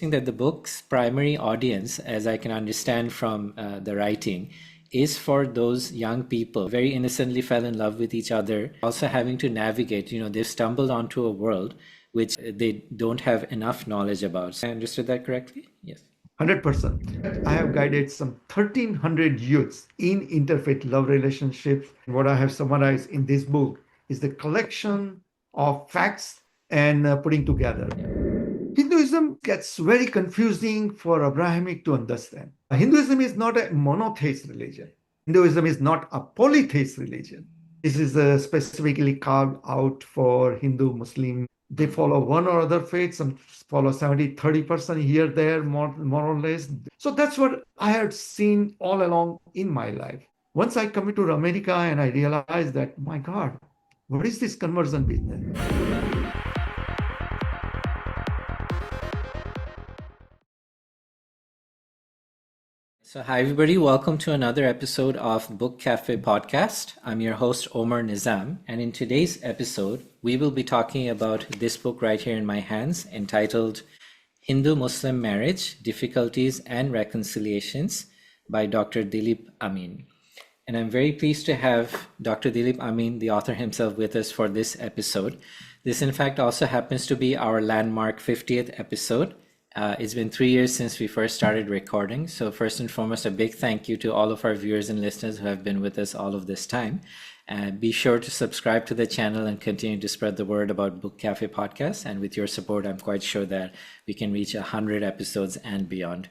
think that the book's primary audience, as I can understand from the writing, is for those young people very innocently fell in love with each other, also having to navigate, they've stumbled onto a world which they don't have enough knowledge about. So I understood that correctly? Yes. 100%. I have guided some 1,300 youths in interfaith love relationships. What I have summarized in this book is the collection of facts and putting together. Hinduism gets very confusing for Abrahamic to understand. Hinduism is not a monotheist religion. Hinduism is not a polytheist religion. This is specifically carved out for Hindu, Muslim. They follow one or other faith. Some follow 70-30% here, there, more or less. So that's what I had seen all along in my life. Once I come to America and I realized that, my God, what is this conversion business? So, hi everybody, welcome to another episode of Book Café Podcast. I'm your host Omar Nizam, and in today's episode, we will be talking about this book right here in my hands entitled Hindu-Muslim Marriage, Difficulties and Reconciliations by Dr. Dilip Amin. And I'm very pleased to have Dr. Dilip Amin, the author himself, with us for this episode. This, in fact, also happens to be our landmark 50th episode. It's been 3 years since we first started recording. So first and foremost, a big thank you to all of our viewers and listeners who have been with us all of this time. Be sure to subscribe to the channel and continue to spread the word about Book Café Podcast. And with your support, I'm quite sure that we can reach 100 episodes and beyond.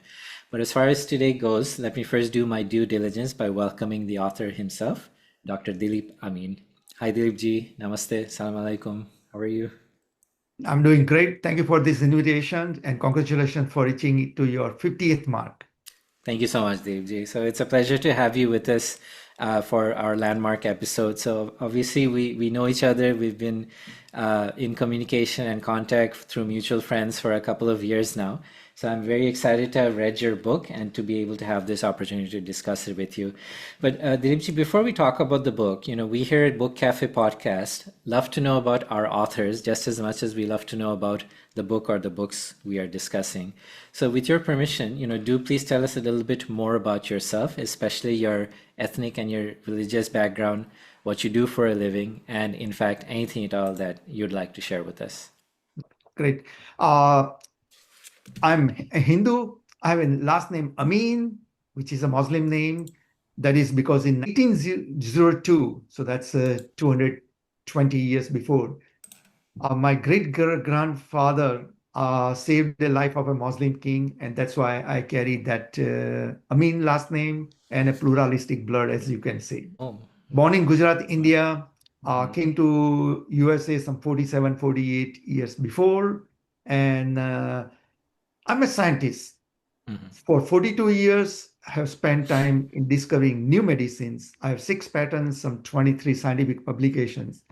But as far as today goes, let me first do my due diligence by welcoming the author himself, Dr. Dilip Amin. Hi Dilip ji, namaste, salam alaikum. How are you? I'm doing great. Thank you for this invitation and congratulations for reaching to your 50th mark. Thank you so much, Dilip. So it's a pleasure to have you with us for our landmark episode. So obviously we know each other. We've been in communication and contact through mutual friends for a couple of years now. So I'm very excited to have read your book and to be able to have this opportunity to discuss it with you. But Dilipji, before we talk about the book, we here at Book Cafe Podcast love to know about our authors just as much as we love to know about the book or the books we are discussing. So with your permission, do please tell us a little bit more about yourself, especially your ethnic and your religious background, what you do for a living, and in fact, anything at all that you'd like to share with us. Great. I'm a Hindu. I have a last name Amin, which is a Muslim name. That is because in 1902, so that's 220 years before, my great-grandfather saved the life of a Muslim king, and that's why I carry that Amin last name and a pluralistic blood, as you can see. Oh. Born in Gujarat, India, came to USA some 47, 48 years before, and I'm a scientist. For 42 years, I have spent time in discovering new medicines. I have 6 patents, some 23 scientific publications.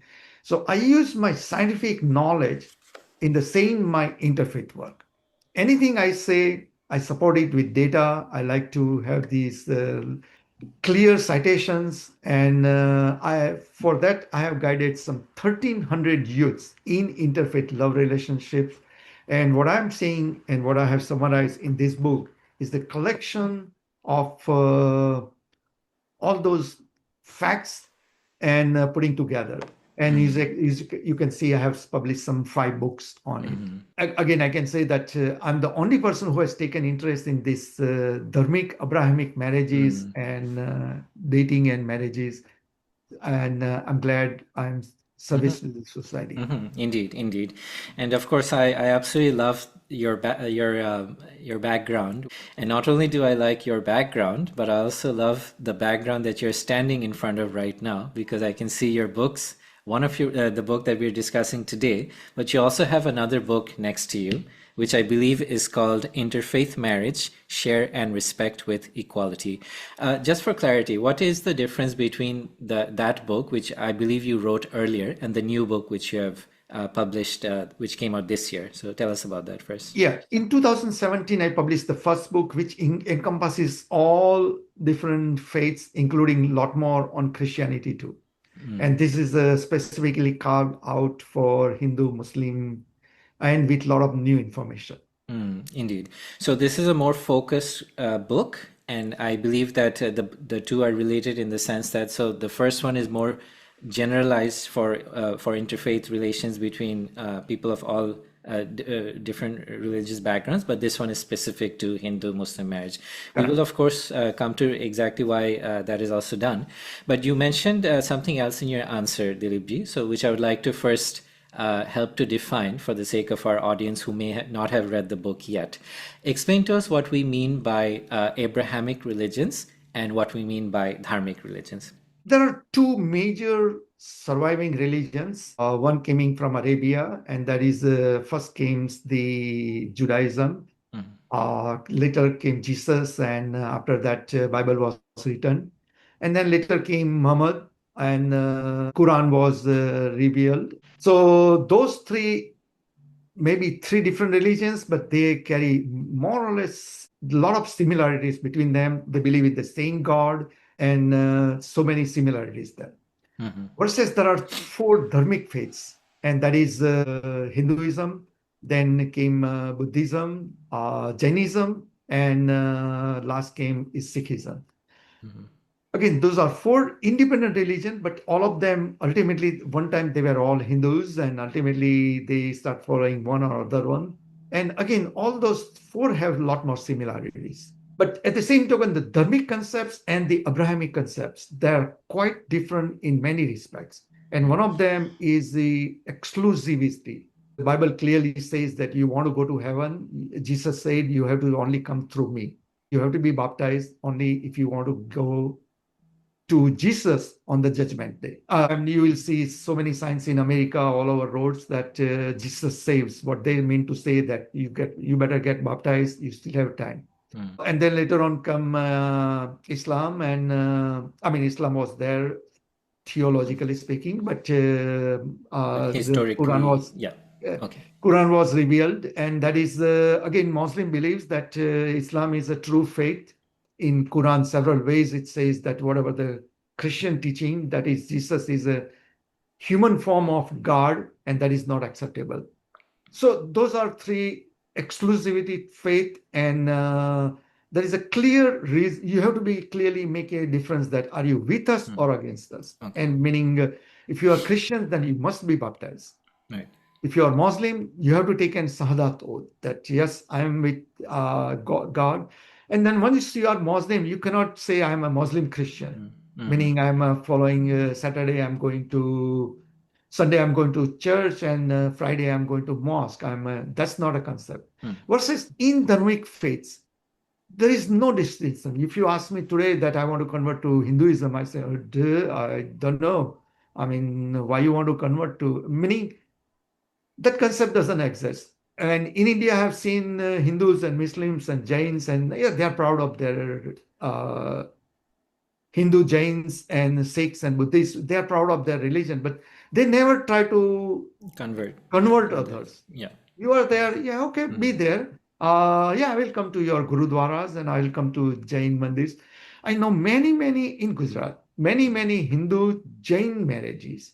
So I use my scientific knowledge in my interfaith work. Anything I say, I support it with data. I like to have these clear citations. And for that, I have guided some 1,300 youths in interfaith love relationships. And what I'm saying and what I have summarized in this book is the collection of all those facts and putting together. And you can see, I have published some 5 books on it. Again, I can say that I'm the only person who has taken interest in this Dharmic, Abrahamic marriages and dating and marriages. And I'm glad I'm service to the society. Indeed. And of course, I absolutely love your background. And not only do I like your background, but I also love the background that you're standing in front of right now, because I can see your books. One of the book that we're discussing today, but you also have another book next to you, which I believe is called Interfaith Marriage, Share and Respect with Equality. Just for clarity, what is the difference between that book, which I believe you wrote earlier, and the new book which you have published, which came out this year? So tell us about that first. Yeah, in 2017, I published the first book, which encompasses all different faiths, including a lot more on Christianity too. And this is specifically carved out for Hindu, Muslim, and with a lot of new information. Indeed. So this is a more focused book, and I believe that the two are related in the sense that so the first one is more generalized for interfaith relations between people of all different religious backgrounds, but this one is specific to Hindu-Muslim marriage. We will, of course, come to exactly why that is also done. But you mentioned something else in your answer, Dilipji, so which I would like to first help to define for the sake of our audience who may not have read the book yet. Explain to us what we mean by Abrahamic religions and what we mean by Dharmic religions. There are two major surviving religions. One coming from Arabia, and that is first came the Judaism. Later came Jesus, and after that, Bible was written. And then later came Muhammad, and Quran was revealed. So those three, maybe three different religions, but they carry more or less a lot of similarities between them. They believe in the same God, and so many similarities there. Versus there are four Dharmic faiths, and that is Hinduism, then came Buddhism, Jainism, and last came is Sikhism. Again, those are four independent religions, but all of them ultimately, one time they were all Hindus, and ultimately they start following one or other one. And again, all those four have a lot more similarities. But at the same token, the Dharmic concepts and the Abrahamic concepts, they're quite different in many respects. And one of them is the exclusivity. The Bible clearly says that you want to go to heaven. Jesus said, you have to only come through me. You have to be baptized only if you want to go to Jesus on the judgment day. And you will see so many signs in America, all over roads, that Jesus saves. What they mean to say that you better get baptized, you still have time. And then later on come Islam, and Islam was there theologically speaking, but historically, the Quran was Quran was revealed, and that is again Muslim believes that Islam is a true faith. In Quran, several ways it says that whatever the Christian teaching, that is Jesus is a human form of God, and that is not acceptable. So those are three exclusivity, faith, and there is a clear reason. You have to be clearly make a difference that are you with us or against us? And meaning if you are Christian, then you must be baptized. Right. If you are Muslim, you have to take an Shahadat oath that yes, I am with God. And then once you are Muslim, you cannot say I am a Muslim Christian, meaning I am following Saturday, Sunday I'm going to church, and Friday I'm going to mosque. That's not a concept. Versus in Dharmic faiths, there is no distinction. If you ask me today that I want to convert to Hinduism, I say, I don't know. Why you want to convert to? Meaning that concept doesn't exist. And in India, I have seen Hindus and Muslims and Jains, and they are proud of their Hindu, Jains, and Sikhs and Buddhists. They are proud of their religion, but they never try to convert others. Yeah, you are there. Yeah, okay, be there. I will come to your gurudwaras, and I will come to Jain mandirs. I know many in Gujarat, many Hindu Jain marriages.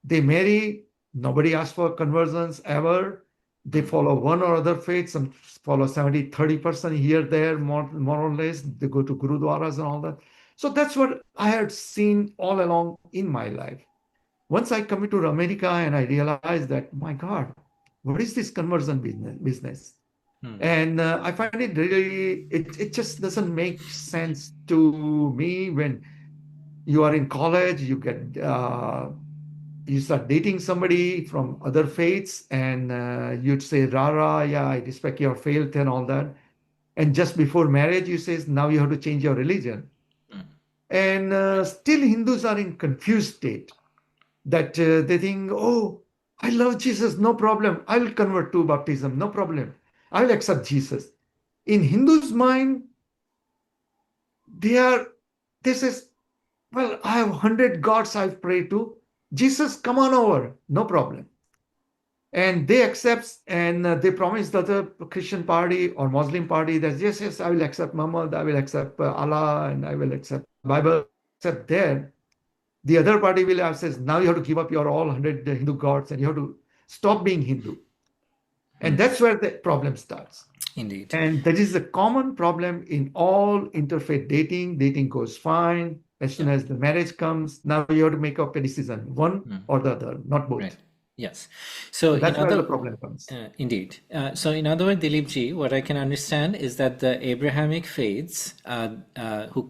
They marry. Nobody asks for conversions ever. They follow one or other faith. Some follow 70-30% here, there, more or less. They go to gurudwaras and all that. So that's what I had seen all along in my life. Once I come to America and I realized that, my God, what is this conversion business? And I find it really, it just doesn't make sense to me. When you are in college, you start dating somebody from other faiths, and you'd say, Rara, yeah, I respect your faith and all that. And just before marriage, you say, now you have to change your religion. And still Hindus are in confused state that they think, oh, I love Jesus, no problem. I will convert to baptism, no problem. I will accept Jesus. In Hindus' mind, they says, well, I have 100 gods I've prayed to. Jesus, come on over, no problem. And they accept, and they promise the other Christian party or Muslim party that yes, I will accept Muhammad, I will accept Allah, and I will accept Bible. Except there, the other party will have says, now you have to give up your all 100 Hindu gods, and you have to stop being Hindu. And that's where the problem starts. Indeed. And that is a common problem in all interfaith dating. Dating goes fine. As soon Yeah. as the marriage comes, now you have to make up a decision, one or the other, not Right. both. Yes. So So in that's where the other, problem comes. indeed. So in other words, Dilip ji, what I can understand is that the Abrahamic faiths,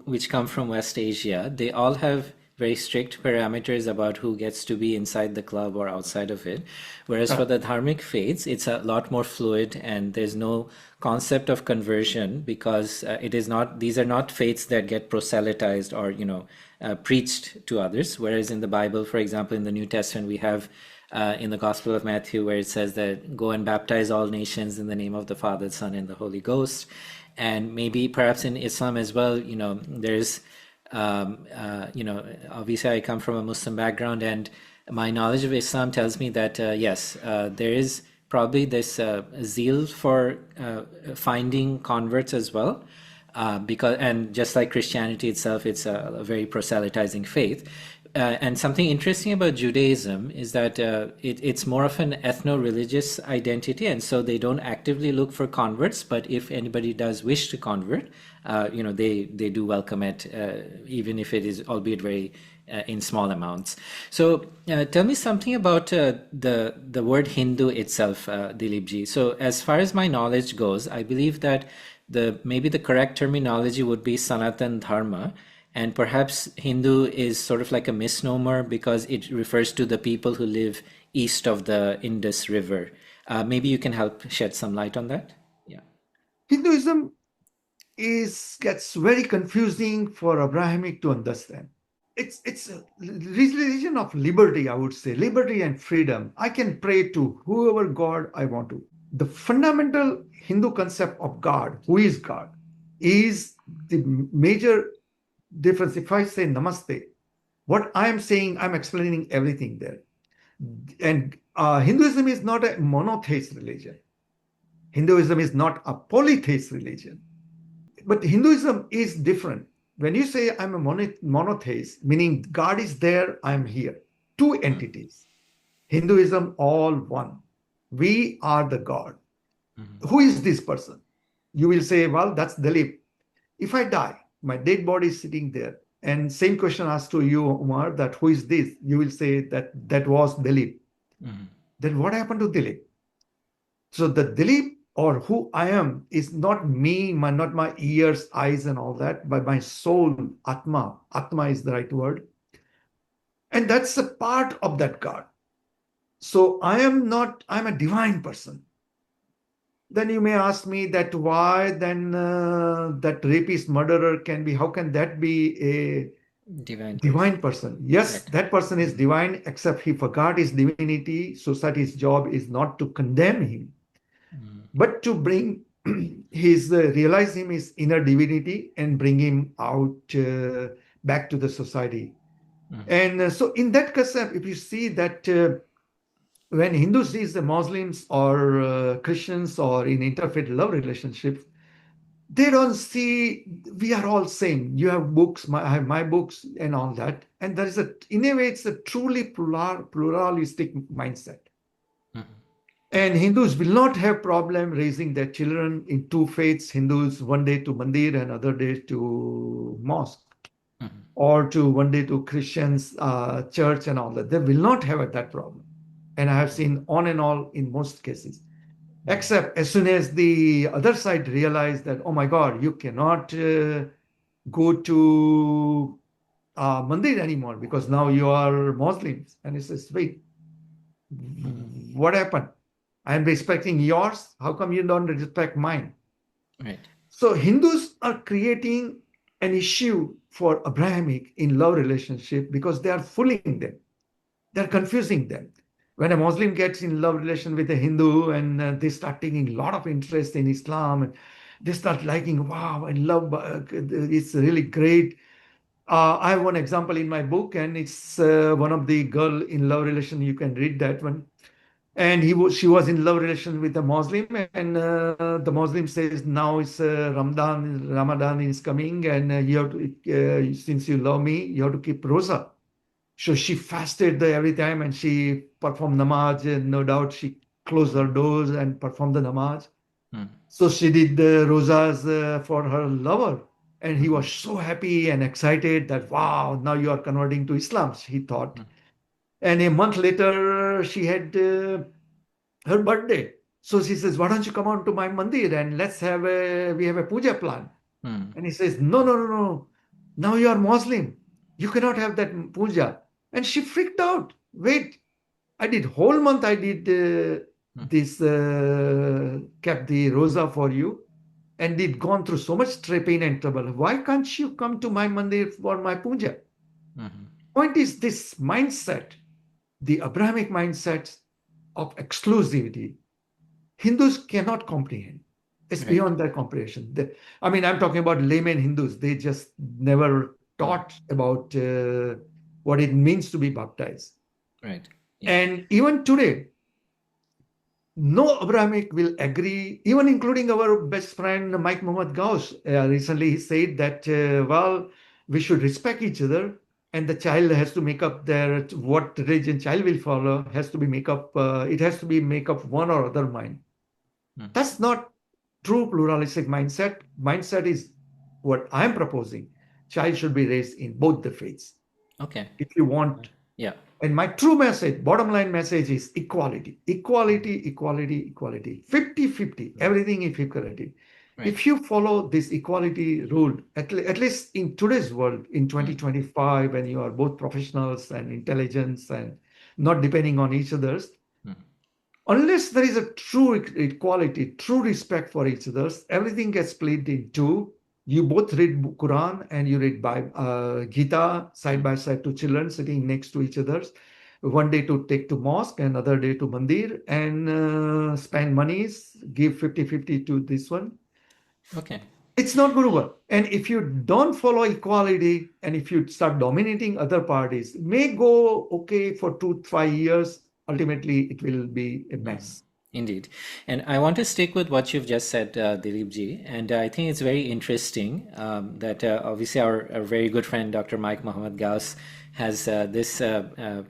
which come from West Asia, they all have very strict parameters about who gets to be inside the club or outside of it. Whereas for the Dharmic faiths, it's a lot more fluid and there's no concept of conversion because these are not faiths that get proselytized or, preached to others. Whereas in the Bible, for example, in the New Testament, we have in the Gospel of Matthew, where it says that go and baptize all nations in the name of the Father, Son, and the Holy Ghost. And maybe perhaps in Islam as well, there's, obviously I come from a Muslim background, and my knowledge of Islam tells me that, yes, there is probably this zeal for finding converts as well. And just like Christianity itself, it's a very proselytizing faith. And something interesting about Judaism is that it's more of an ethno-religious identity, and so they don't actively look for converts. But if anybody does wish to convert, they do welcome it, even if it is, albeit very in small amounts. So tell me something about the word Hindu itself, Dilip ji. So as far as my knowledge goes, I believe that maybe the correct terminology would be Sanatan Dharma. And perhaps Hindu is sort of like a misnomer because it refers to the people who live east of the Indus River. Maybe you can help shed some light on that? Yeah. Hinduism gets very confusing for Abrahamic to understand. It's a religion of liberty, I would say, liberty and freedom. I can pray to whoever God I want to. The fundamental Hindu concept of God, who is God, is the major difference. If I say namaste, what I am saying, I'm explaining everything there. And Hinduism is not a monotheist religion. Hinduism is not a polytheist religion. But Hinduism is different. When you say I'm a monotheist, meaning God is there, I'm here. Two entities. Hinduism, all one. We are the God. Who is this person? You will say, well, that's Dilip. If I die, my dead body is sitting there. And same question asked to you, Umar, that who is this? You will say that was Dilip. Then what happened to Dilip? So the Dilip or who I am is not me, not my ears, eyes, and all that, but my soul, Atma. Atma is the right word. And that's a part of that God. So I'm a divine person. Then you may ask me that why then that rapist, murderer how can that be a divine person? Yes, right. That person is divine, except he forgot his divinity. Society's job is not to condemn him, but to bring realize him his inner divinity and bring him out back to the society. And so in that concept, if you see that when Hindus sees the Muslims or Christians or in interfaith love relationships, they don't see we are all same. You have books, I have my books and all that. And there is in a way, it's a truly pluralistic mindset. And Hindus will not have problem raising their children in two faiths, Hindus one day to mandir and other day to mosque, or to one day to Christians, church and all that. They will not have that problem. And I have seen on and all in most cases, except as soon as the other side realized that, oh my God, you cannot go to mandir anymore because now you are Muslims. And it says, wait, what happened? I am respecting yours. How come you don't respect mine? Right. So Hindus are creating an issue for Abrahamic in love relationship because they are fooling them. They're confusing them. When a Muslim gets in love relation with a Hindu and they start taking a lot of interest in Islam, and they start liking, wow, I love, it's really great. I have one example in my book, and it's one of the girl in love relation. You can read that one. And she was in love relation with a Muslim, and the Muslim says, now it's Ramadan is coming, and you have to, since you love me, you have to keep rosa. So she fasted every time and she performed namaz, and no doubt she closed her doors and performed the namaz. So she did the rosas for her lover. And he was so happy and excited that, wow, now you are converting to Islam, he thought. And a month later, she had her birthday. So she says, why don't you come on to my mandir and we have a puja plan. And he says, no, no, no, no. Now you are Muslim. You cannot have that puja. And she freaked out. Wait, I did whole month. I did kept the rosa for you, and it gone through so much pain and trouble. Why can't you come to my mandir for my puja? Point is this mindset, the Abrahamic mindset of exclusivity. Hindus cannot comprehend. It's beyond their comprehension. I'm talking about layman Hindus. They just never taught about what it means to be baptized. Right. Yeah. And even today, no Abrahamic will agree, even including our best friend Mike Muhammad Ghouse. Recently, he said that, we should respect each other, and the child has to make up what religion child will follow has to be make up. It has to be make up one or other mind. That's not true pluralistic mindset. Mindset is what I'm proposing. Child should be raised in both the faiths. Okay. If you want. Yeah. And my true message, bottom line message is equality. Equality, equality, equality. 50-50. Everything is equality. Right. If you follow this equality rule, at least in today's world, in 2025, when you are both professionals and intelligence and not depending on each other's, unless there is a true equality, true respect for each other's, everything gets split in two. You both read Quran and you read Gita side by side to children sitting next to each other. One day to take to mosque, another day to mandir, and spend monies, give 50-50 to this one. Okay. It's not going to work. And if you don't follow equality, and if you start dominating other parties, it may go okay for 2-5 years. Ultimately, it will be a mess. Indeed. And I want to stick with what you've just said, Dilip ji. And I think it's very interesting that obviously our very good friend, Dr. Mike Muhammad Ghouse, has this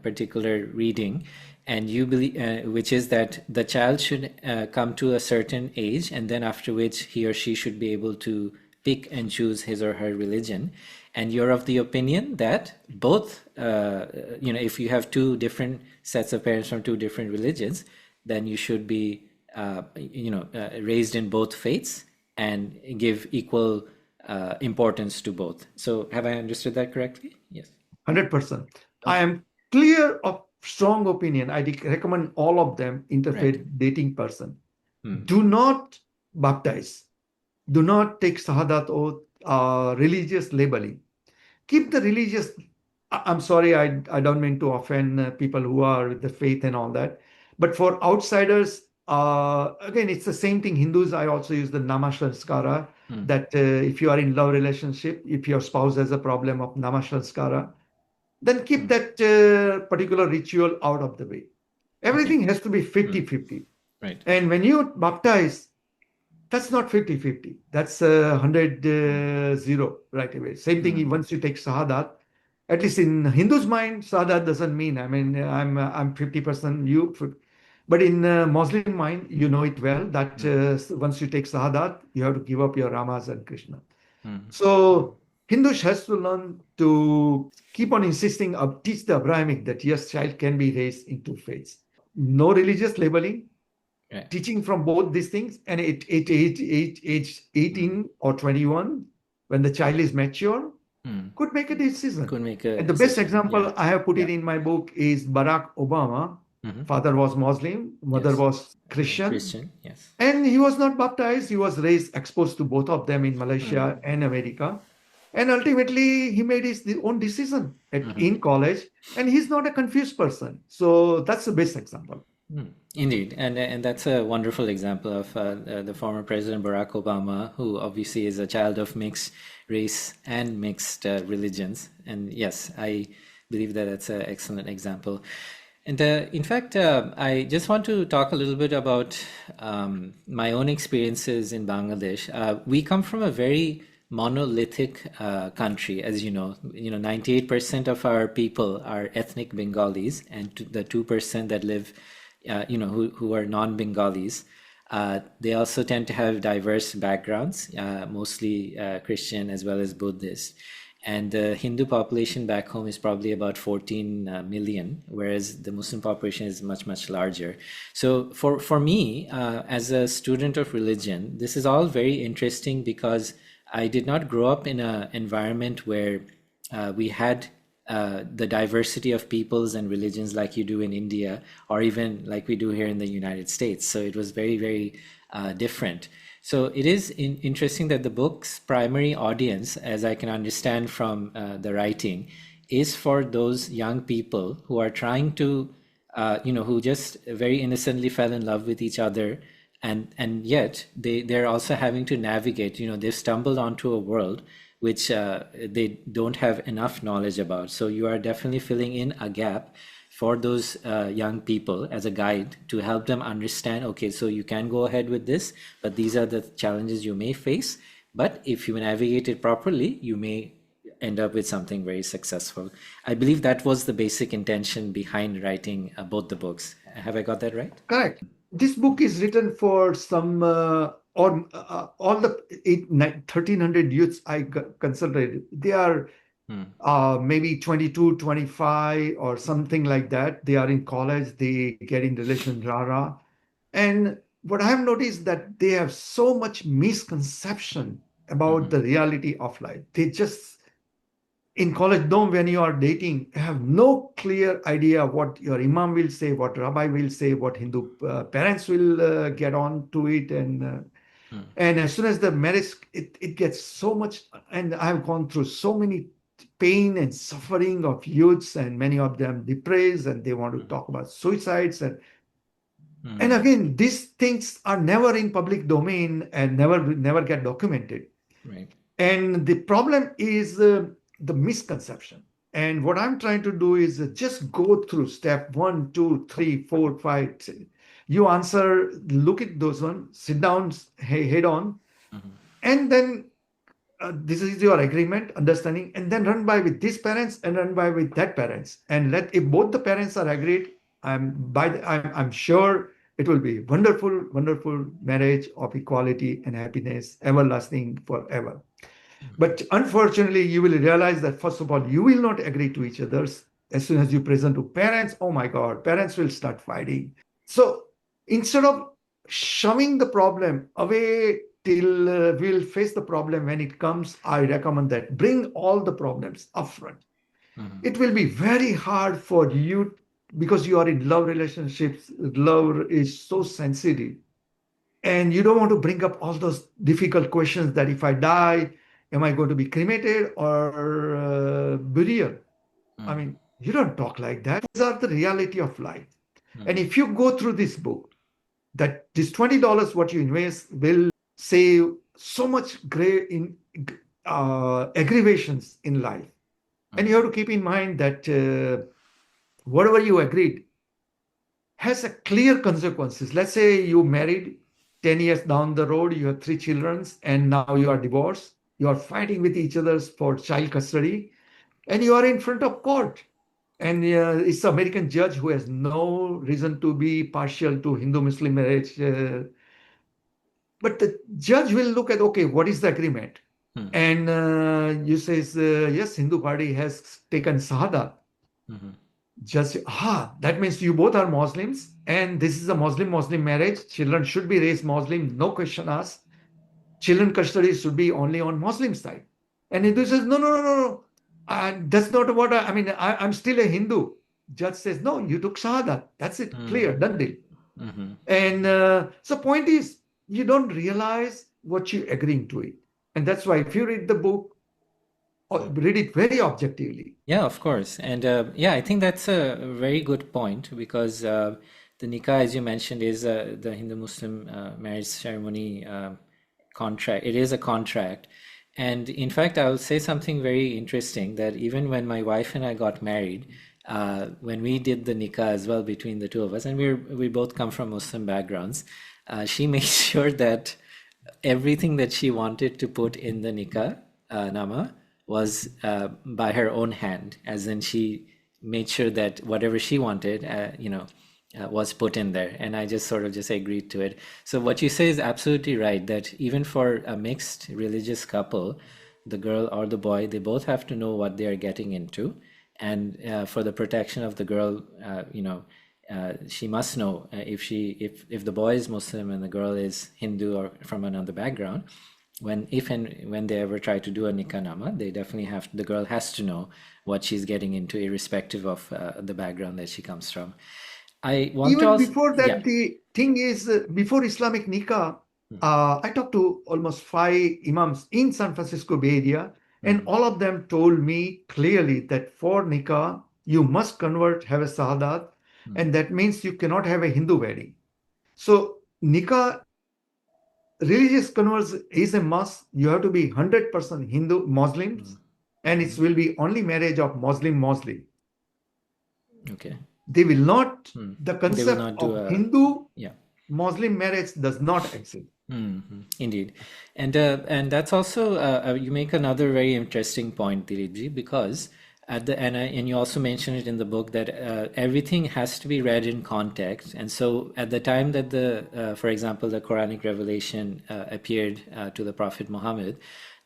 particular reading. And you believe, which is that the child should come to a certain age, and then after which he or she should be able to pick and choose his or her religion. And you're of the opinion that both, if you have two different sets of parents from two different religions, then you should be, raised in both faiths and give equal importance to both. So have I understood that correctly? Yes. 100%. Okay. I am clear of strong opinion. I recommend all of them, interfaith dating person. Do not baptize. Do not take Shahadat oath, religious labeling. Keep the religious. I'm sorry, I don't mean to offend people who are with the faith and all that. But for outsiders, again, it's the same thing. Hindus, I also use the Namasanskara, that if you are in love relationship, if your spouse has a problem of Namasanskara, then keep that particular ritual out of the way. Everything has to be 50-50. Right. And when you baptize, that's not 50-50. That's 100-0 right away. Same thing once you take Shahadat. At least in Hindu's mind, Shahadat doesn't mean, I'm 50% you. But in Muslim mind, you know it well that once you take Shahadat, you have to give up your Ramas and Krishna. So Hindus has to learn to keep on insisting, teach the Abrahamic that yes, child can be raised in two faiths. No religious labeling, teaching from both these things. And at age 18 or 21, when the child is mature, could make a decision. And the best example I have put it in my book is Barack Obama. Father was Muslim, mother was Christian. Yes. And he was not baptized. He was raised, exposed to both of them in Malaysia and America. And ultimately, he made his own decision in college. And he's not a confused person. So that's the best example. Indeed. And that's a wonderful example of the former President Barack Obama, who obviously is a child of mixed race and mixed religions. And yes, I believe that that's an excellent example. And in fact, I just want to talk a little bit about my own experiences in Bangladesh. We come from a very monolithic country, as you know. 98% of our people are ethnic Bengalis, and the 2% that live, who are non-Bengalis They also tend to have diverse backgrounds, mostly Christian as well as Buddhist. And the Hindu population back home is probably about 14 million, whereas the Muslim population is much, much larger. So for me, as a student of religion, this is all very interesting because I did not grow up in an environment where we had the diversity of peoples and religions like you do in India, or even like we do here in the United States. So it was very, very different. So it is interesting that the book's primary audience, as I can understand from the writing, is for those young people who are trying to, who just very innocently fell in love with each other. And yet they're also having to navigate, they've stumbled onto a world which they don't have enough knowledge about. So you are definitely filling in a gap for those young people as a guide to help them understand, okay, so you can go ahead with this, but these are the challenges you may face. But if you navigate it properly, you may end up with something very successful. I believe that was the basic intention behind writing both the books. Have I got that right? Correct. This book is written for some all the 1,300 youths I consulted. They are maybe 22, 25 or something like that. They are in college, they get in relation, rara. And what I have noticed that they have so much misconception about the reality of life. They just, in college, when you are dating, have no clear idea what your imam will say, what rabbi will say, what Hindu parents will get on to it. And as soon as the marriage, it gets so much, and I've gone through so many pain and suffering of youths, and many of them depressed, and they want to talk about suicides. And again, these things are never in public domain and never get documented. Right. And the problem is the misconception. And what I'm trying to do is just go through step 1, 2, 3, 4, 5. You answer, look at those ones, sit down, head on, and then this is your agreement, understanding, and then run by with these parents and run by with that parents. And if both the parents are agreed, I'm sure it will be wonderful, wonderful marriage of equality and happiness, everlasting forever. But unfortunately, you will realize that, first of all, you will not agree to each other. As soon as you present to parents, oh my God, parents will start fighting. So instead of shoving the problem away till we'll face the problem when it comes, I recommend that bring all the problems upfront. It will be very hard for you because you are in love relationships. Love is so sensitive. And you don't want to bring up all those difficult questions that if I die, am I going to be cremated or burial? I mean, you don't talk like that. These are the reality of life. And if you go through this book, that this $20 what you invest will save so much great in aggravations in life. And you have to keep in mind that whatever you agreed has a clear consequences. Let's say you married 10 years down the road, you have 3 children, and now you are divorced. You are fighting with each other for child custody, and you are in front of court. And it's the American judge who has no reason to be partial to Hindu-Muslim marriage. But the judge will look at, okay, what is the agreement? And you say, yes, Hindu party has taken Shahada. Just, that means you both are Muslims, and this is a Muslim-Muslim marriage. Children should be raised Muslim, no question asked. Children custody should be only on Muslim side. And Hindu says, no. That's not what I'm still a Hindu. Judge says, no, you took Shahada. That's it, clear, done deal. And so point is, you don't realize what you're agreeing to it. And that's why if you read the book, read it very objectively. Yeah, of course. And I think that's a very good point because the nikah, as you mentioned, is the Hindu-Muslim marriage ceremony contract. It is a contract. And in fact, I will say something very interesting that even when my wife and I got married, when we did the nikah as well between the two of us, and we both come from Muslim backgrounds, she made sure that everything that she wanted to put in the nikah nama was by her own hand, as in she made sure that whatever she wanted, was put in there, and I just sort of just agreed to it. So what you say is absolutely right, that even for a mixed religious couple, the girl or the boy, they both have to know what they are getting into. And for the protection of the girl, she must know if the boy is Muslim and the girl is Hindu or from another background, when they ever try to do a nikah, they definitely the girl has to know what she's getting into, irrespective of the background that she comes from. I want to Even also, before yeah. that, the thing is, before Islamic nikah, I talked to almost 5 imams in San Francisco Bay Area, and all of them told me clearly that for nikah, you must convert, have a sahadat, and that means you cannot have a Hindu wedding. So nikah, religious conversion is a must. You have to be 100% Hindu Muslims, and it will be only marriage of Muslim. Okay. They will not, the They will concept not do of a, Hindu yeah. Muslim marriage does not exist. Indeed, and that's also you make another very interesting point, Dilipji, because and you also mention it in the book that everything has to be read in context. And so at the time that for example, the Quranic revelation appeared to the Prophet Muhammad,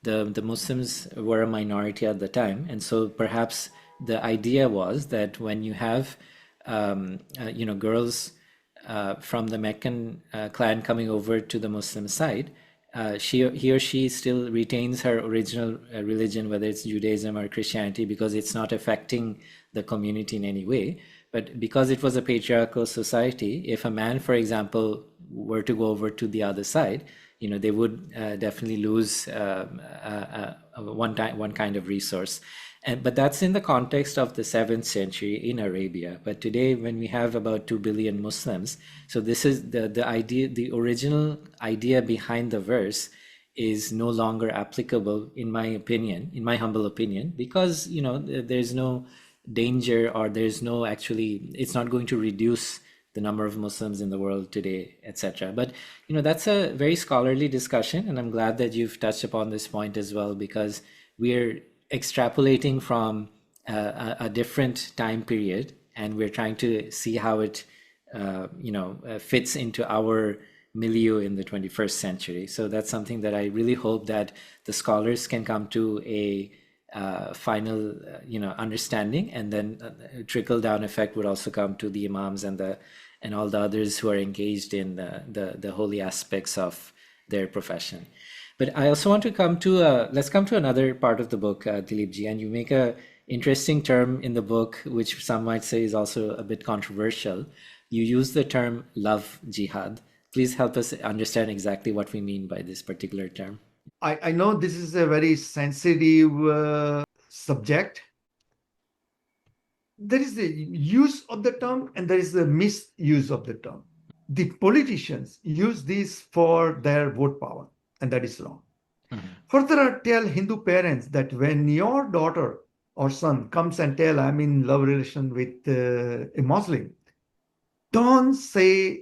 the Muslims were a minority at the time, and so perhaps the idea was that when you have girls from the Meccan clan coming over to the Muslim side, he or she still retains her original religion, whether it's Judaism or Christianity, because it's not affecting the community in any way. But because it was a patriarchal society, if a man, for example, were to go over to the other side, they would definitely lose one kind of resource. But that's in the context of the 7th century in Arabia. But today, when we have about 2 billion Muslims, so this is the idea, the original idea behind the verse is no longer applicable, in my opinion, in my humble opinion, because there's no danger, or there's no it's not going to reduce the number of Muslims in the world today, etc. But that's a very scholarly discussion, and I'm glad that you've touched upon this point as well, because we're extrapolating from a different time period, and we're trying to see how it fits into our milieu in the 21st century. So that's something that I really hope that the scholars can come to a final understanding, and then trickle down effect would also come to the imams and all the others who are engaged in the holy aspects of their profession. But I also want to let's come to another part of the book, Dilipji, and you make a interesting term in the book, which some might say is also a bit controversial. You use the term Love-Jihad. Please help us understand exactly what we mean by this particular term. I know this is a very sensitive subject. There is the use of the term and there is the misuse of the term. The politicians use this for their vote power, and that is wrong. Further, I tell Hindu parents that when your daughter or son comes and tell I'm in love relation with a Muslim, don't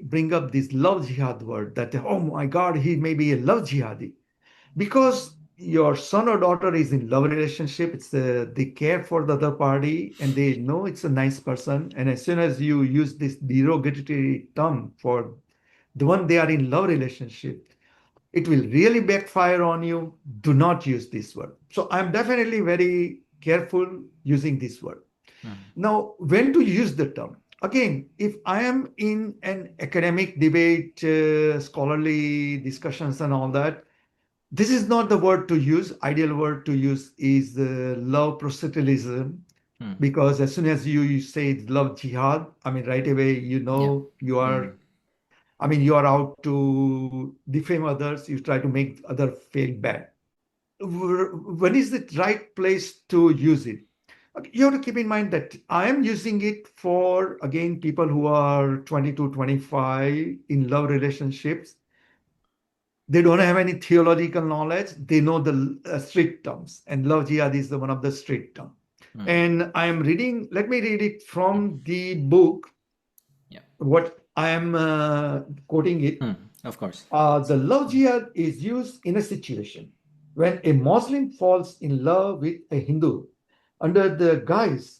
bring up this love jihad word that, oh my God, he may be a love jihadi. Because your son or daughter is in love relationship, they care for the other party and they know it's a nice person. And as soon as you use this derogatory term for the one they are in love relationship, it will really backfire on you. Do not use this word. So I'm definitely very careful using this word. Now, when to use the term? Again, if I am in an academic debate, scholarly discussions and all that, this is not the word to use. Ideal word to use is love proselytism, because as soon as you say love jihad, I mean, right away, you are, you are out to defame others. You try to make other feel bad. When is the right place to use it? Okay, you have to keep in mind that I am using it for, again, people who are 22, 25 in love relationships. They don't have any theological knowledge. They know the strict terms, and love jihad is one of the strict terms. And I am reading, let me read it from the book, what I am quoting it. Of course. The love jihad is used in a situation when a Muslim falls in love with a Hindu under the guise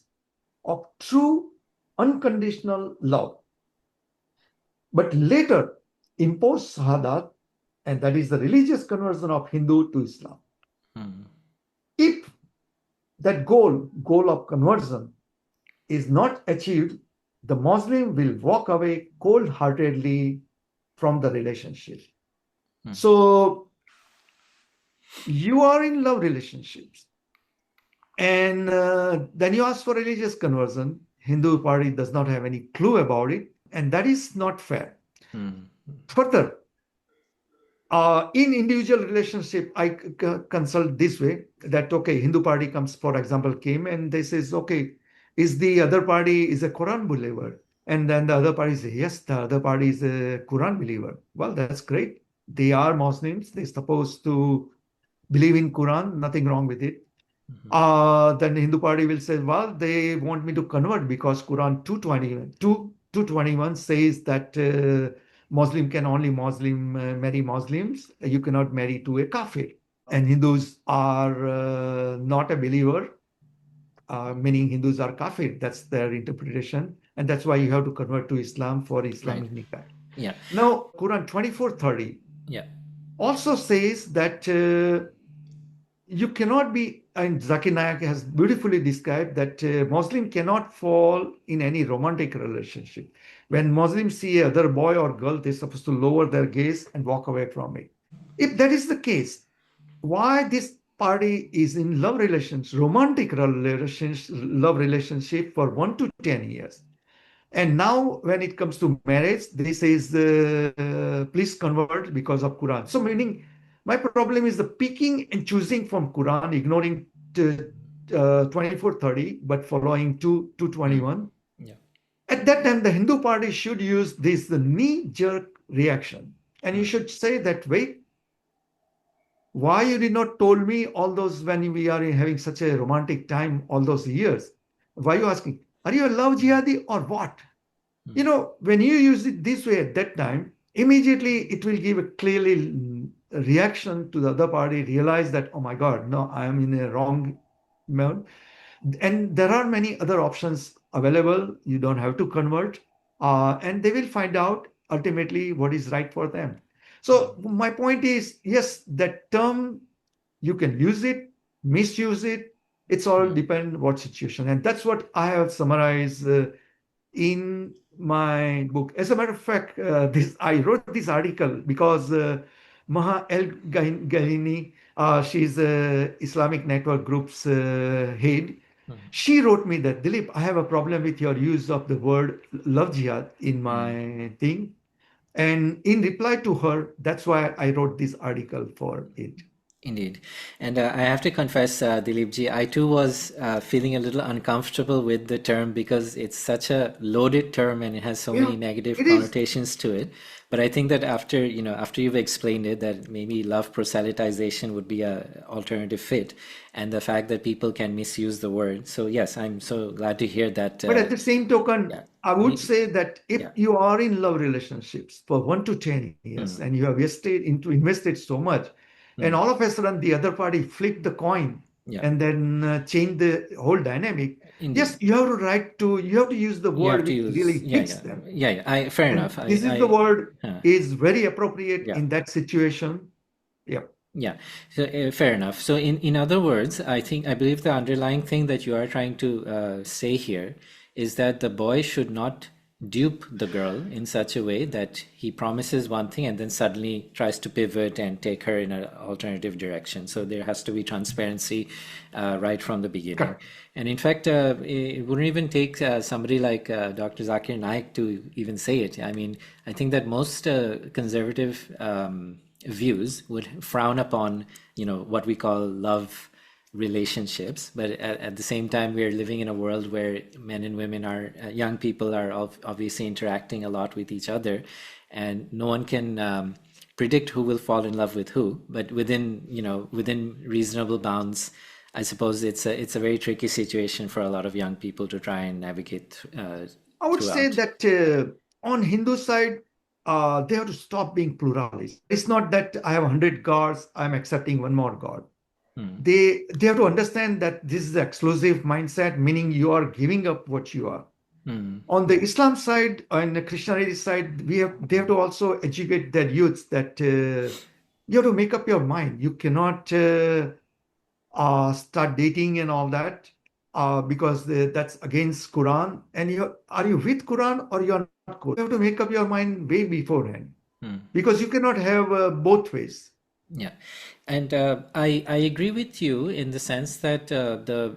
of true unconditional love. but later imposed Shahadat, and that is the religious conversion of Hindu to Islam. If that goal of conversion is not achieved, the Muslim will walk away cold-heartedly from the relationship. So you are in love relationships, and then you ask for religious conversion. Hindu party does not have any clue about it, and that is not fair. Further, in individual relationship, I consult this way that, okay, Hindu party comes, for example, came and they says, okay, is the other party is a Quran believer? And then the other party says, yes, the other party is a Quran believer. Well, that's great. They are Muslims. They're supposed to believe in Quran, nothing wrong with it. Then the Hindu party will say, well, they want me to convert because Quran 221 says that Muslim can only marry Muslims. You cannot marry to a kafir. And Hindus are not a believer, meaning Hindus are kafir. That's their interpretation. And that's why you have to convert to Islam for Islamic nikah. Yeah. Now, Quran 24:30 also says that you cannot be, and Zakir Naik has beautifully described that Muslim cannot fall in any romantic relationship. When Muslims see other boy or girl, they're supposed to lower their gaze and walk away from it. If that is the case, why this party is in love relations, romantic relations, love relationship for 1 to 10 years? And now when it comes to marriage, they says, please convert because of Quran. So meaning, my problem is the picking and choosing from Quran, ignoring 24:30, but following 221. At that time, the Hindu party should use this, the knee-jerk reaction. And you should say that, wait, why you did not told me all those when we are having such a romantic time all those years? Why are you asking? Are you a love jihadi or what? You know, when you use it this way at that time, immediately it will give a clearly reaction to the other party, realize that, oh my God, no, I am in a wrong mode. And there are many other options available. You don't have to convert. And they will find out ultimately what is right for them. So my point is, yes, that term, you can use it, misuse it. It's all depend what situation. And that's what I have summarized in my book. As a matter of fact, I wrote this article because Maha El Galini, she's Islamic Network Group's head. She wrote me that, Dilip, I have a problem with your use of the word Love-Jihad in my thing. And in reply to her, that's why I wrote this article for it. Indeed. And I have to confess, Dilip ji, I too was feeling a little uncomfortable with the term because it's such a loaded term and it has so many negative connotations to it. But I think that after you've explained it, that maybe love proselytization would be an alternative fit, and the fact that people can misuse the word. So yes, I'm so glad to hear that. But at the same token, I would say that if you are in love relationships for 1 to 10 years and you have invested so much, and all of a sudden the other party flipped the coin and then change the whole dynamic. Indeed. Yes, you have to use the word which really hits them. Fair enough. The word is very appropriate in that situation. Yeah, so fair enough. So in other words, I believe the underlying thing that you are trying to say here is that the boy should not dupe the girl in such a way that he promises one thing and then suddenly tries to pivot and take her in an alternative direction. So there has to be transparency right from the beginning. Correct. And in fact, it wouldn't even take somebody like Dr. Zakir Naik to even say it. I mean, I think that most conservative views would frown upon, what we call love relationships, but at the same time we're living in a world where men and women are young people are obviously interacting a lot with each other, and no one can predict who will fall in love with who, but within reasonable bounds, I suppose it's a very tricky situation for a lot of young people to try and navigate. I would say that on Hindu side, they have to stop being pluralist. It's not that I have 100 gods, I'm accepting one more god. They have to understand that this is an exclusive mindset, meaning you are giving up what you are. On the Islam side and the Christianity side, they have to also educate their youths that you have to make up your mind. You cannot start dating and all that because that's against Quran. And are you with Quran or you're not Quran? You have to make up your mind way beforehand because you cannot have both ways. Yeah, and I agree with you in the sense that the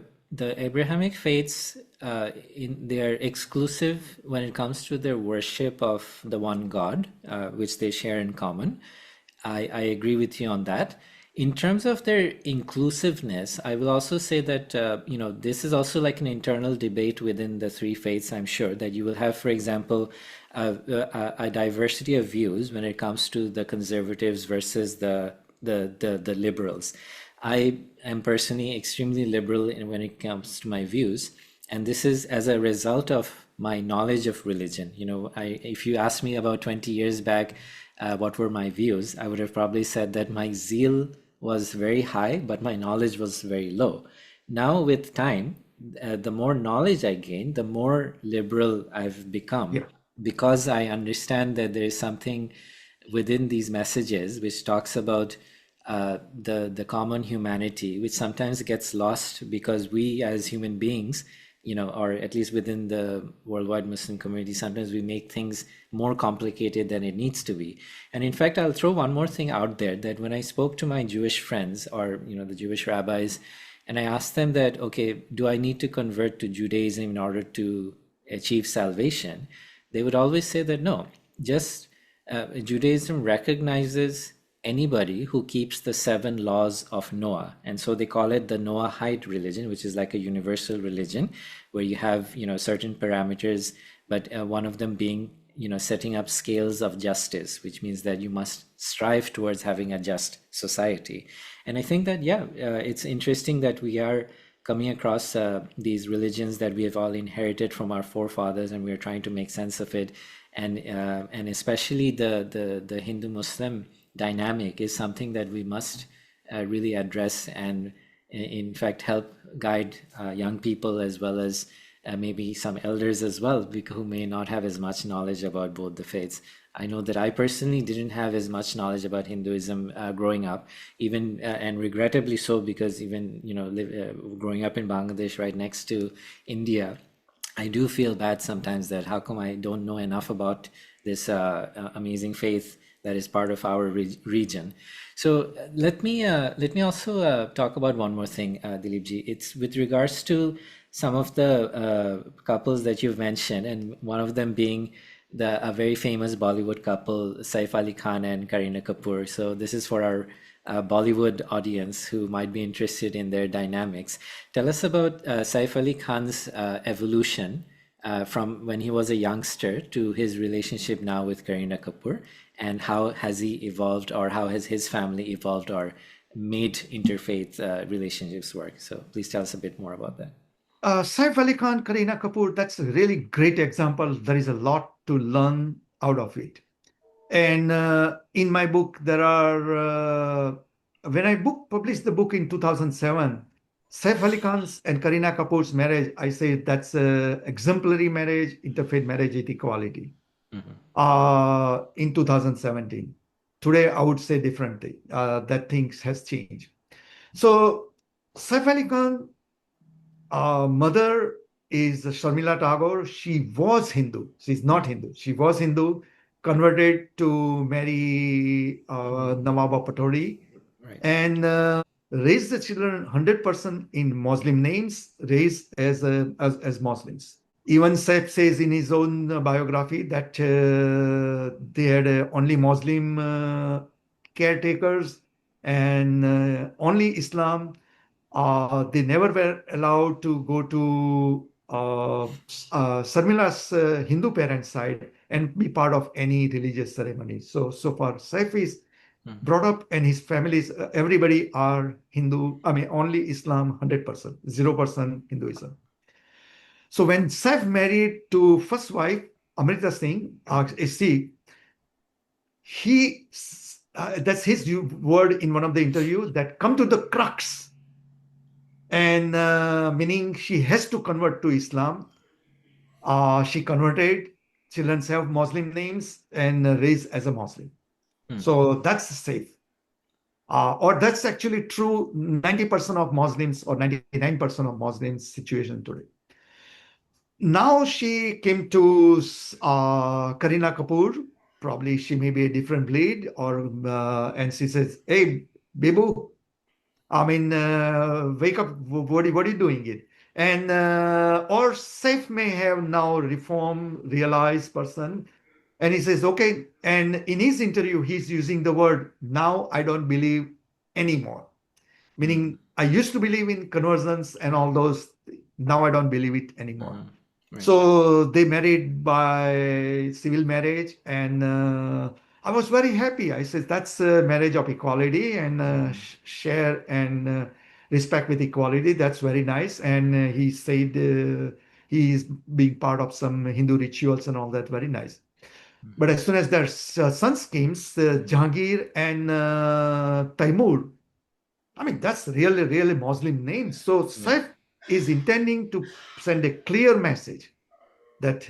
Abrahamic faiths they are exclusive when it comes to their worship of the one God, which they share in common. I agree with you on that. In terms of their inclusiveness, I will also say that this is also like an internal debate within the three faiths. I'm sure that you will have, for example, a diversity of views when it comes to the conservatives versus the liberals. I am personally extremely liberal when it comes to my views, and this is as a result of my knowledge of religion. If you asked me about 20 years back, what were my views, I would have probably said that my zeal was very high, but my knowledge was very low. Now, with time, the more knowledge I gain, the more liberal I've become, because I understand that there is something within these messages which talks about the common humanity, which sometimes gets lost because we as human beings, or at least within the worldwide Muslim community, sometimes we make things more complicated than it needs to be. And in fact, I'll throw one more thing out there, that when I spoke to my Jewish friends or the Jewish rabbis, and I asked them that, okay, do I need to convert to Judaism in order to achieve salvation? They would always say that no, just Judaism recognizes anybody who keeps the 7 laws of Noah. And so they call it the Noahide religion, which is like a universal religion where you have, certain parameters, but one of them being, setting up scales of justice, which means that you must strive towards having a just society. And I think that, it's interesting that we are coming across these religions that we have all inherited from our forefathers, and we are trying to make sense of it. And especially the Hindu-Muslim dynamic is something that we must really address and in fact help guide young people as well as maybe some elders as well, who may not have as much knowledge about both the faiths. I know that I personally didn't have as much knowledge about Hinduism growing up, even and regrettably so, because even growing up in Bangladesh right next to India, I do feel bad sometimes that how come I don't know enough about this amazing faith that is part of our region. So let me also talk about one more thing, Dilipji. It's with regards to some of the couples that you've mentioned, and one of them being a very famous Bollywood couple, Saif Ali Khan and Kareena Kapoor. So this is for our Bollywood audience who might be interested in their dynamics. Tell us about Saif Ali Khan's evolution from when he was a youngster to his relationship now with Kareena Kapoor, and how has he evolved, or how has his family evolved or made interfaith relationships work? So please tell us a bit more about that. Saif Ali Khan, Kareena Kapoor, that's a really great example. There is a lot to learn out of it. And in my book, there are, when I published the book in 2007, Saif Ali Khan's and Kareena Kapoor's marriage, I say that's an exemplary marriage, interfaith marriage with equality. In 2017. Today, I would say differently. That things has changed. So Saif Ali Khan, mother is Sharmila Tagore. She was Hindu. She's not Hindu. She was Hindu, converted to marry Nawaba Patori, and raised the children 100% in Muslim names, raised as Muslims. Even Saif says in his own biography that they had only Muslim caretakers and only Islam. They never were allowed to go to Sarmila's Hindu parents' side and be part of any religious ceremony. So far, Saif is brought up and his families, everybody are Hindu. I mean, only Islam 100%, 0% Hinduism. So when Saif married to first wife, Amrita Singh, that's his word in one of the interviews, that come to the crux. And meaning she has to convert to Islam. She converted. Children have Muslim names and raised as a Muslim. Mm. So that's safe. Or that's actually true 90% of Muslims or 99% of Muslims situation today. Now she came to Kareena Kapoor. Probably she may be a different breed, and she says, "Hey, Bibu, I mean, wake up! What are you doing it?" And or Saif may have now reformed, realized person, and he says, "Okay." And in his interview, he's using the word, "Now I don't believe anymore," meaning I used to believe in conversions and all those. Now I don't believe it anymore. Right. So they married by civil marriage, and I was very happy. I said, that's a marriage of equality and share and respect with equality. That's very nice. And he said he is being part of some Hindu rituals and all that. Very nice. But as soon as their sons came, Jahangir and Taimur, I mean, that's really, really Muslim name. So Saif is intending to send a clear message that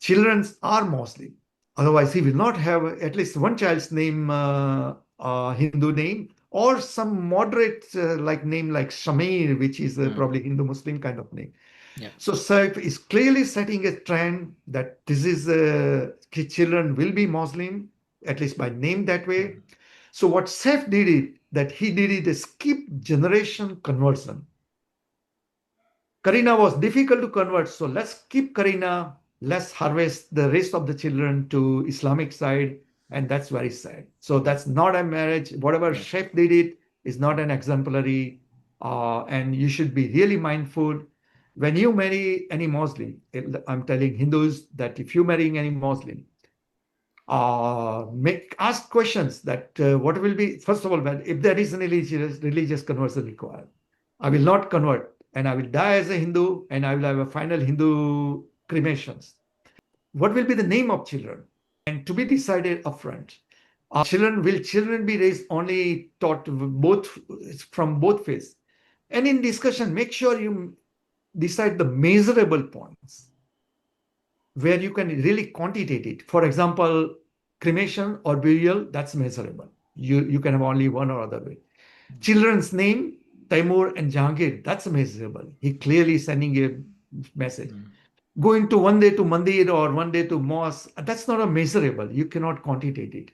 children are Muslim. Otherwise, he will not have at least one child's name, Hindu name, or some moderate name like Shamir, which is probably Hindu Muslim kind of name. Yeah. So Saif is clearly setting a trend that this is children will be Muslim, at least by name that way. So what Saif did it, that he did it a skip generation conversion. Kareena was difficult to convert, so let's keep Kareena, let's harvest the rest of the children to Islamic side, and that's very sad. So that's not a marriage. Whatever Saif did it is not an exemplary, and you should be really mindful. When you marry any Muslim, I'm telling Hindus that if you're marrying any Muslim, ask questions that what will be, first of all, if there is any religious conversion required, I will not convert, and I will die as a Hindu, and I will have a final Hindu cremations. What will be the name of children? And to be decided upfront. Will children be raised only taught from both faiths? And in discussion, make sure you decide the measurable points where you can really quantitate it. For example, cremation or burial, that's measurable. You can have only one or other way. Children's name, Taimur and Jahangir, that's measurable. He clearly sending a message. Going to one day to mandir or one day to mosque, that's not a measurable. You cannot quantitate it.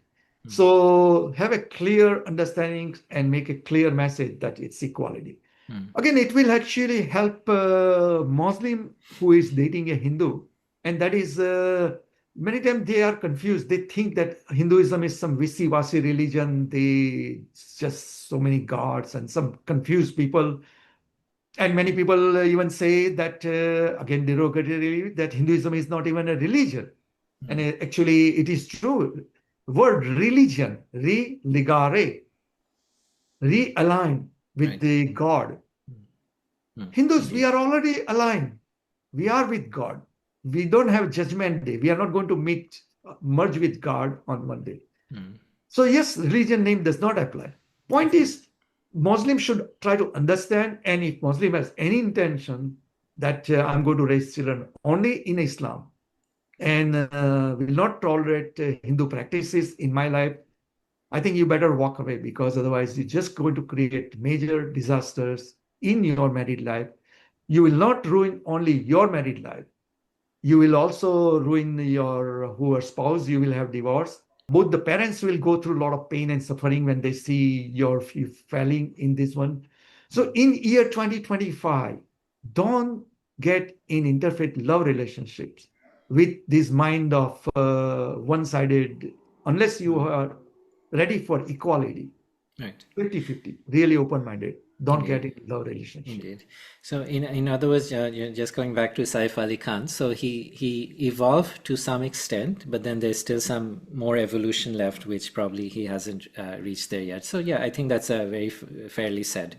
So have a clear understanding and make a clear message that it's equality. Again, it will actually help a Muslim who is dating a Hindu. And that is, many times they are confused. They think that Hinduism is some wishy-washy religion. They just so many gods and some confused people. And many people even say that, again, derogatorily, that Hinduism is not even a religion. And actually, it is true. Word religion, re-ligare, realign with the God. Hindus, we are already aligned. We are with God. We don't have judgment day. We are not going to merge with God on one day. So yes, religion name does not apply. Point is, Muslim should try to understand, and if Muslim has any intention that I'm going to raise children only in Islam and will not tolerate Hindu practices in my life, I think you better walk away, because otherwise you're just going to create major disasters in your married life. You will not ruin only your married life. You will also ruin your spouse. You will have divorce. Both the parents will go through a lot of pain and suffering when they see you failing in this one. So in year 2025, don't get in interfaith love relationships with this mind of one-sided, unless you are ready for equality. Right. 50-50, really open-minded. Don't get into love relationship. Indeed. So in other words, just going back to Saif Ali Khan, so he evolved to some extent, but then there's still some more evolution left, which probably he hasn't reached there yet. So yeah, I think that's very fairly said.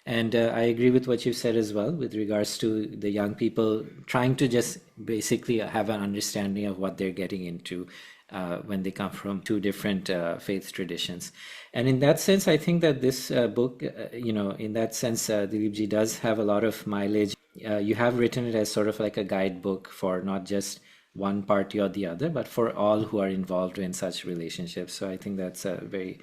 And I agree with what you said as well with regards to the young people trying to just basically have an understanding of what they're getting into when they come from two different faith traditions. And in that sense, I think that this book, in that sense, Dilipji does have a lot of mileage you have written it as sort of like a guidebook for not just one party or the other, but for all who are involved in such relationships. So I think that's very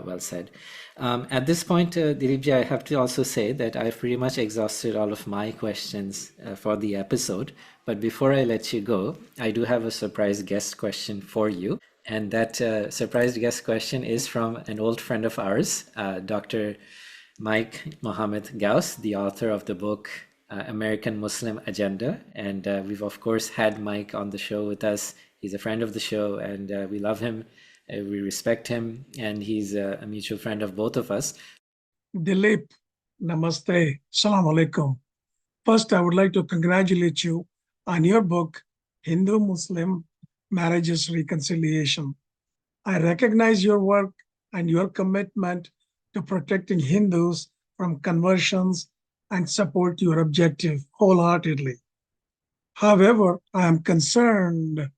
well said. At this point, Dilipji, I have to also say that I've pretty much exhausted all of my questions for the episode. But before I let you go, I do have a surprise guest question for you. And that surprise guest question is from an old friend of ours, Dr. Mike Mohammed Ghouse, the author of the book American Muslim Agenda. And we've, of course, had Mike on the show with us. He's a friend of the show, and we love him. We respect him, and he's a mutual friend of both of us. Dilip, namaste, salam alaikum. First, I would like to congratulate you on your book, Hindu-Muslim Marriages Reconciliation. I recognize your work and your commitment to protecting Hindus from conversions and support your objective wholeheartedly. However, I am concerned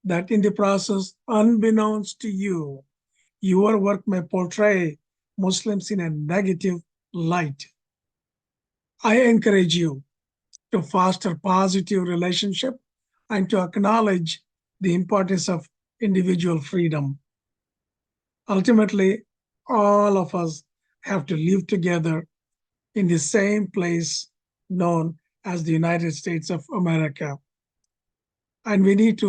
that in the process, unbeknownst to you, your work may portray Muslims in a negative light. I encourage you to foster positive relationship and to acknowledge the importance of individual freedom. Ultimately, all of us have to live together in the same place known as the United States of America. And we need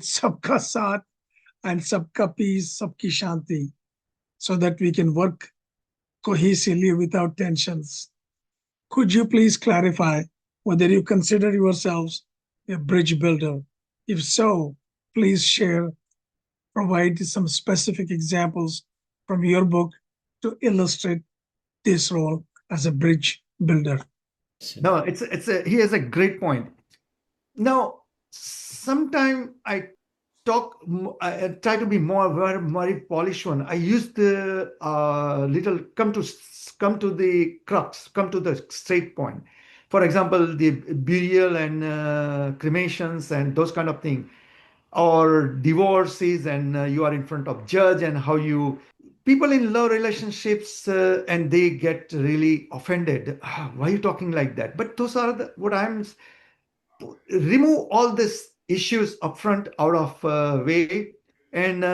sabka saath and sabka peace, sabki shanti, so that we can work cohesively without tensions. Could you please clarify whether you consider yourselves a bridge builder? If so, please provide some specific examples from your book to illustrate this role as a bridge builder. No, he has a great point. Now, sometimes I try to be more polished one. I use the little come to the crux, come to the straight point. For example, the burial and cremations and those kind of things, or divorces, and you are in front of judge, and how people in love relationships and they get really offended. Why are you talking like that? But those are what I'm remove all these issues upfront out of way, and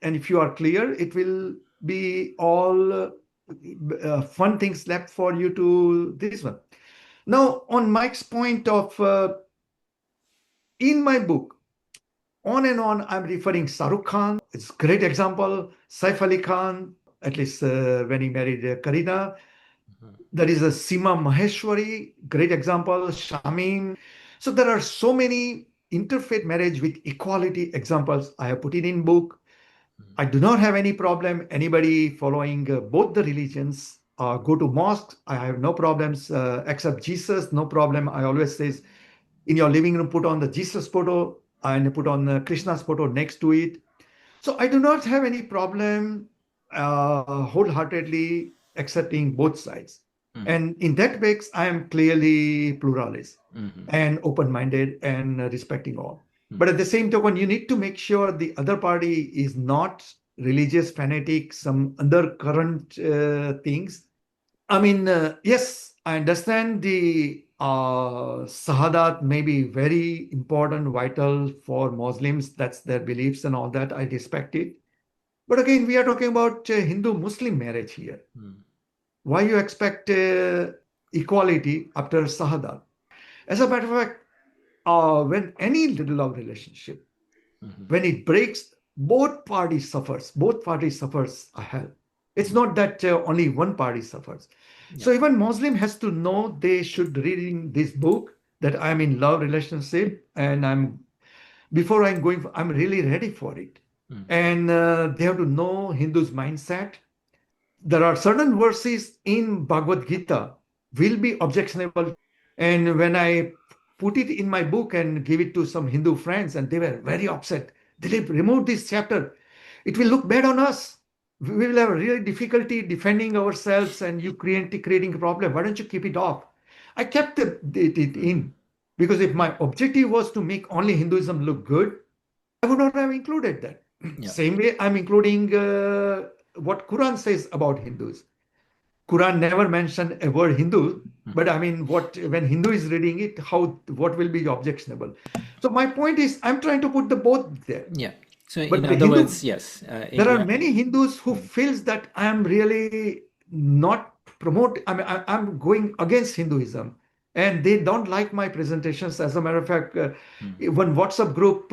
if you are clear, it will be all fun things left for you to this one. Now, on Mike's point of in my book, on and on, I'm referring Shahrukh Khan. It's a great example. Saif Ali Khan, at least when he married Kareena. There is a Seema Maheshwari, great example. Shamim. So there are so many interfaith marriage with equality examples I have put in book. I do not have any problem. Anybody following both the religions go to mosque. I have no problems. Accept Jesus, no problem. I always say, in your living room, put on the Jesus photo and put on Krishna's photo next to it. So I do not have any problem wholeheartedly accepting both sides. And in that way, I am clearly pluralist and open-minded and respecting all. But at the same token, you need to make sure the other party is not religious fanatic, some undercurrent things. I mean, yes, I understand the Shahadat may be very important, vital for Muslims. That's their beliefs and all that. I respect it. But again, we are talking about Hindu-Muslim marriage here. Why you expect equality after Shahadat? As a matter of fact, when any love relationship, when it breaks, both parties suffers. Both parties suffers a hell. It's not that only one party suffers. Yeah. So even Muslim has to know they should reading this book, that I'm in love relationship, and before I'm really ready for it. And they have to know Hindu's mindset. There are certain verses in Bhagavad Gita will be objectionable. And when I put it in my book and give it to some Hindu friends, and they were very upset. Dilip, remove this chapter. It will look bad on us. We will have a real difficulty defending ourselves, and you creating a problem. Why don't you keep it off? I kept it in, because if my objective was to make only Hinduism look good, I would not have included that. Yeah. Same way I'm including what Quran says about Hindus. Quran never mentioned a word Hindu, but I mean, when Hindu is reading it, what will be objectionable? So my point is, I'm trying to put the both there. Yeah. So But in the other Hindu, words, yes. there are many Hindus who feels that I am really not I'm going against Hinduism, and they don't like my presentations. As a matter of fact, one WhatsApp group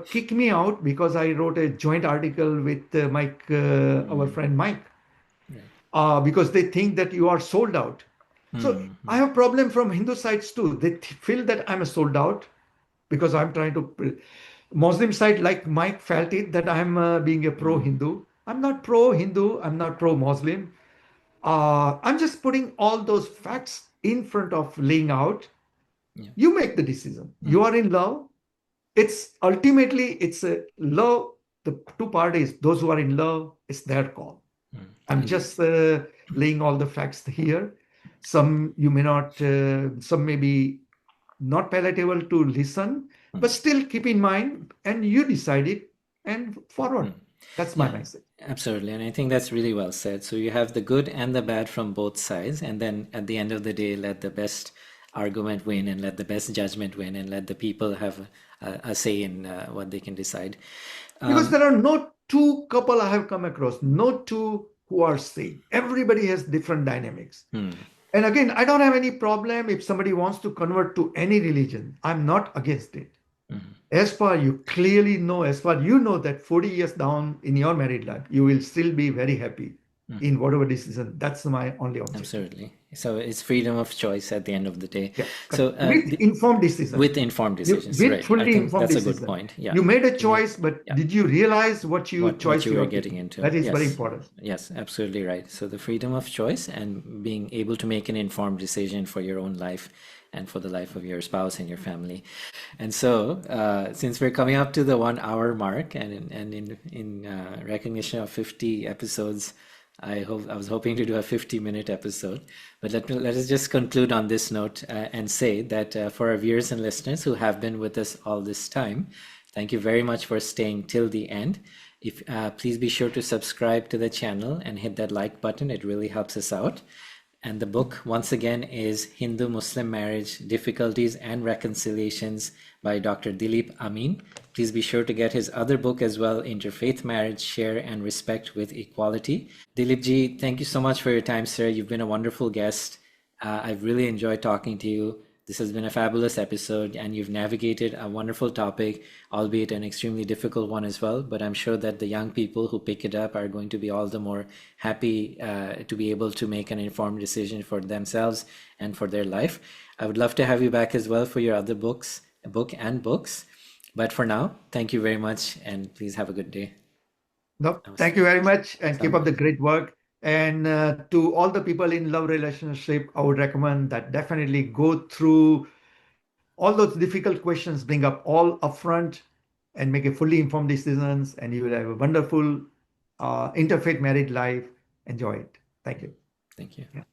kicked me out because I wrote a joint article with Mike, our friend Mike, because they think that you are sold out. So I have problem from Hindu sides too. They feel that I'm a sold out because I'm trying to. Muslim side, like Mike felt it, that I'm being a pro-Hindu. I'm not pro-Hindu. I'm not pro-Muslim. I'm just putting all those facts in front of laying out. You make the decision. You are in love. It's a love. The two parties, those who are in love, it's their call. I'm just laying all the facts here. Some you may not, some may be not palatable to listen, but still keep in mind, and you decide it and forward. That's my message. Absolutely. And I think that's really well said. So you have the good and the bad from both sides. And then at the end of the day, let the best argument win and let the best judgment win and let the people have a say in what they can decide. Because there are no two couple I have come across, no two who are same. Everybody has different dynamics. And again, I don't have any problem if somebody wants to convert to any religion. I'm not against it. As far you clearly know, as far you know that 40 years down in your married life, you will still be very happy in whatever decision. That's my only objective. Absolutely. So it's freedom of choice at the end of the day. Yeah. So with informed decisions. With informed decisions, with right? fully informed that's decisions. A good point. Yeah. You made a choice, but did you realize what you were getting into? That is very important. Yes, absolutely right. So the freedom of choice and being able to make an informed decision for your own life and for the life of your spouse and your family. And so since we're coming up to the 1 hour mark and in recognition of 50 episodes, I was hoping to do a 50-minute episode, but let us just conclude on this note and say that for our viewers and listeners who have been with us all this time, thank you very much for staying till the end. Please be sure to subscribe to the channel and hit that like button. It really helps us out. And the book, once again, is Hindu-Muslim Marriage, Difficulties and Reconciliations by Dr. Dilip Amin. Please be sure to get his other book as well, Interfaith Marriage, Share and Respect with Equality. Dilip ji, thank you so much for your time, sir. You've been a wonderful guest. I've really enjoyed talking to you. This has been a fabulous episode, and you've navigated a wonderful topic, albeit an extremely difficult one as well. But I'm sure that the young people who pick it up are going to be all the more happy to be able to make an informed decision for themselves and for their life. I would love to have you back as well for your other books. But for now, thank you very much, and please have a good day. No, thank you very much, and keep up the great work. And to all the people in love relationship, I would recommend that definitely go through all those difficult questions, bring up all upfront, and make a fully informed decisions, and you will have a wonderful interfaith married life. Enjoy it. Thank you. Thank you. Yeah.